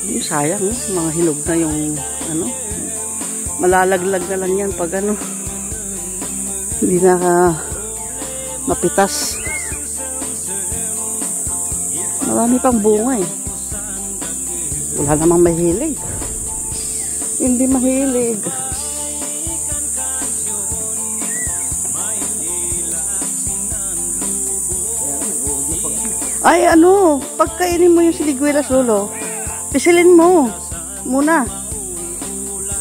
Yung sayang, mga hinog na yung ano, malalaglag na lang yan pag ano, hindi na mapitas. Marami pang bunga eh. Wala namang mahilig. Hindi mahilig. Ay ano, pagkainin mo yung siliguelas, lolo, pisilin mo muna.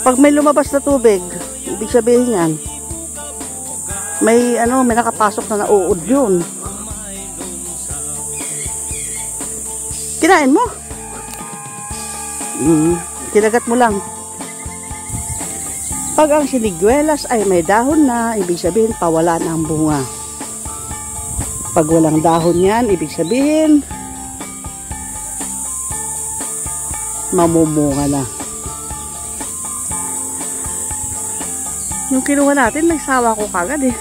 Pag may lumabas na tubig, ibig sabihin yan, may ano, may nakapasok na nauud yun. Kinain mo? Kinagat mo lang. Pag ang siniguelas ay may dahon na, ibig sabihin pawala na ang bunga. Pag walang dahon yan, ibig sabihin mamumunga na. Yung kinuha natin, nagsawa ko kagad eh.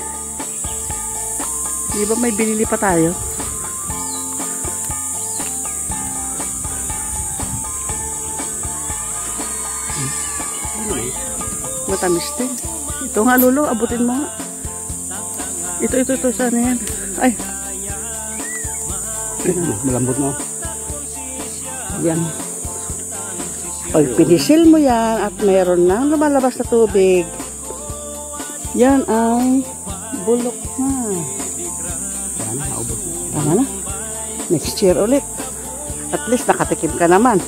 Di ba may binili pa tayo? Matamis din. Ito nga, lolo, abutin mo nga. Ito, sana yan. Ay. Malambot mo. Yan. Pag pinisil mo yan at mayroon na lumalabas na tubig, yan ay bulok na. Yan, naubos. Tama na. Next year ulit. At least nakatikim ka naman.